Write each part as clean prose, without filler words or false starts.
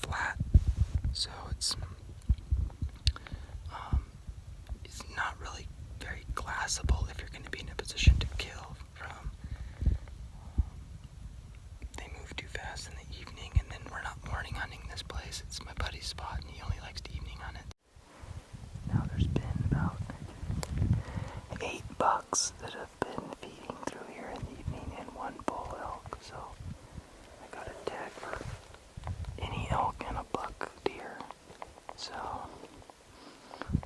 flat, so it's not really very glassable if you're going to be in a position to kill from. They move too fast in the evening, and then we're not morning hunting this place. It's my buddy's spot, and he only likes to evening hunt it. Now there's been about 8 bucks that have been feeding through here in the evening, and 1 bull elk. So I got a tag for any elk and a buck deer. So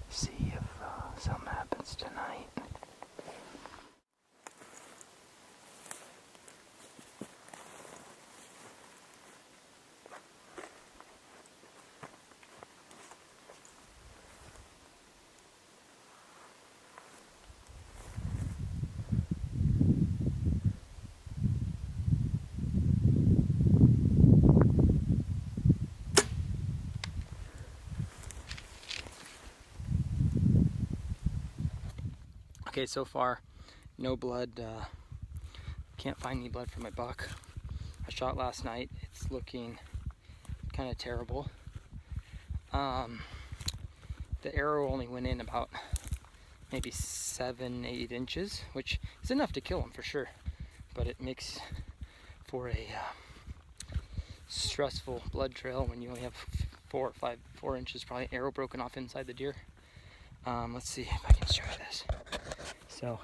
see if something happens tonight. Okay, so far, no blood. Can't find any blood for my buck. I shot last night. It's looking kind of terrible. The arrow only went in about maybe 7-8 inches, which is enough to kill him for sure. But it makes for a stressful blood trail when you only have 4 inches probably arrow broken off inside the deer. Let's see if I can show you this. So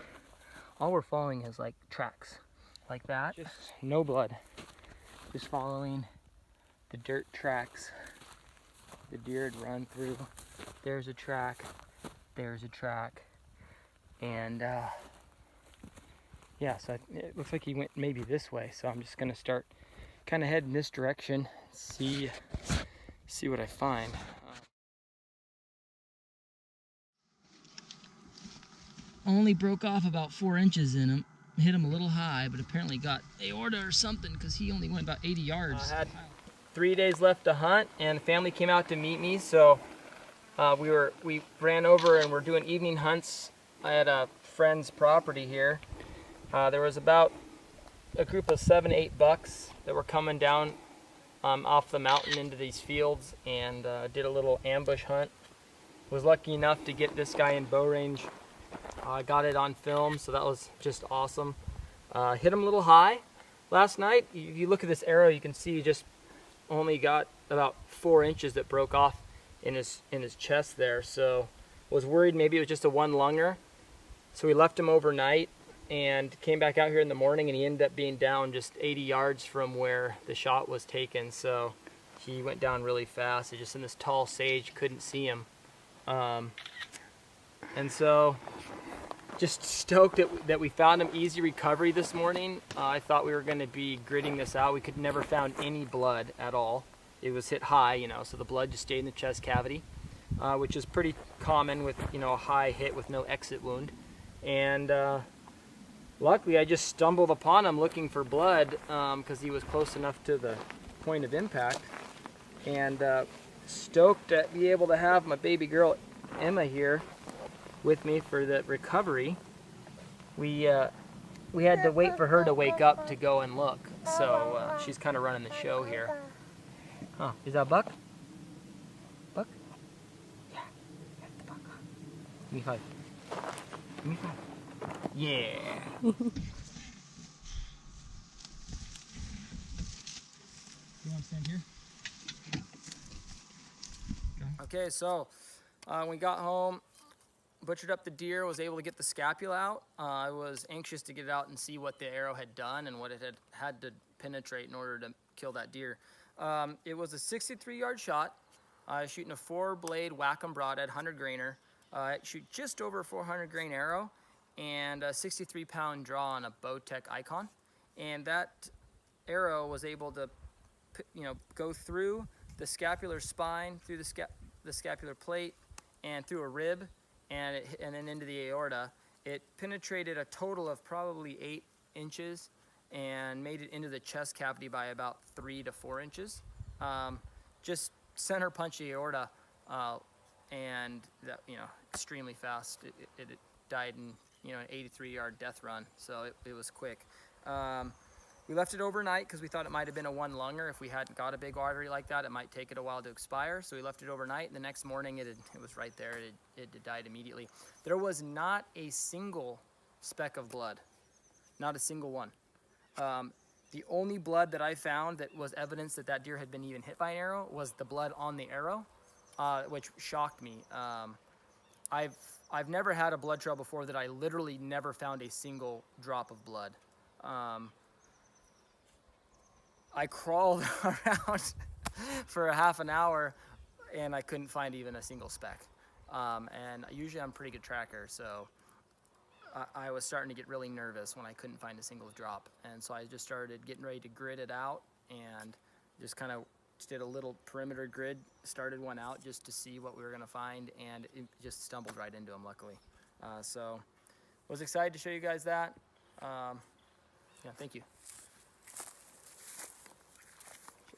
all we're following is like tracks like that, just no blood, just following the dirt tracks the deer had run through. There's a track, and yeah, so it looks like he went maybe this way, so I'm just gonna start kind of heading this direction, see what I find. Only broke off about 4 inches in him. Hit him a little high, but apparently got aorta or something because he only went about 80 yards. I had 3 days left to hunt, and the family came out to meet me, so we ran over and we're doing evening hunts at a friend's property here. There was about a group of 7-8 bucks that were coming down off the mountain into these fields, and did a little ambush hunt. Was lucky enough to get this guy in bow range. I got it on film, so that was just awesome. Hit him a little high last night. If you look at this arrow, you can see he just only got about 4 inches that broke off in his chest there. So was worried maybe it was just a one lunger. So we left him overnight and came back out here in the morning, and he ended up being down just 80 yards from where the shot was taken. So he went down really fast. Just in this tall sage, couldn't see him. And so just stoked that we found him. Easy recovery this morning. I thought we were going to be gritting this out. We could never found any blood at all. It was hit high, you know, so the blood just stayed in the chest cavity, which is pretty common with, you know, a high hit with no exit wound. And luckily I just stumbled upon him looking for blood because he was close enough to the point of impact. And stoked to be able to have my baby girl Emma here with me for the recovery. We had to wait for her to wake up to go and look, so she's kind of running the show here. Huh, is that a buck? Buck? Yeah, that's the buck. Give me 5. Give me 5. Yeah. You want to stand here? Okay, so when we got home, butchered up the deer, was able to get the scapula out. I was anxious to get it out and see what the arrow had done and what it had to penetrate in order to kill that deer. It was a 63-yard shot. I was shooting a 4-blade Wacom broadhead, 100 grainer. I shoot just over a 400 grain arrow and a 63-pound draw on a Bowtech Icon. And that arrow was able to, you know, go through the scapular spine, through the scapular plate, and through a rib, and then into the aorta. It penetrated a total of probably 8 inches and made it into the chest cavity by about 3 to 4 inches. Just center punch the aorta, and that, you know, extremely fast. It died in, you know, an 83-yard death run, so it was quick. We left it overnight because we thought it might have been a one lunger. If we hadn't got a big artery like that, it might take it a while to expire. So we left it overnight, and the next morning it was right there. It died immediately. There was not a single speck of blood, not a single one. The only blood that I found that was evidence that that deer had been even hit by an arrow was the blood on the arrow, which shocked me. I've never had a blood trail before that I literally never found a single drop of blood. I crawled around for a half an hour and I couldn't find even a single speck. And usually I'm a pretty good tracker, so I was starting to get really nervous when I couldn't find a single drop. And so I just started getting ready to grid it out and just kind of did a little perimeter grid, started one out just to see what we were gonna find, and it just stumbled right into them, luckily. So was excited to show you guys that. Yeah, thank you.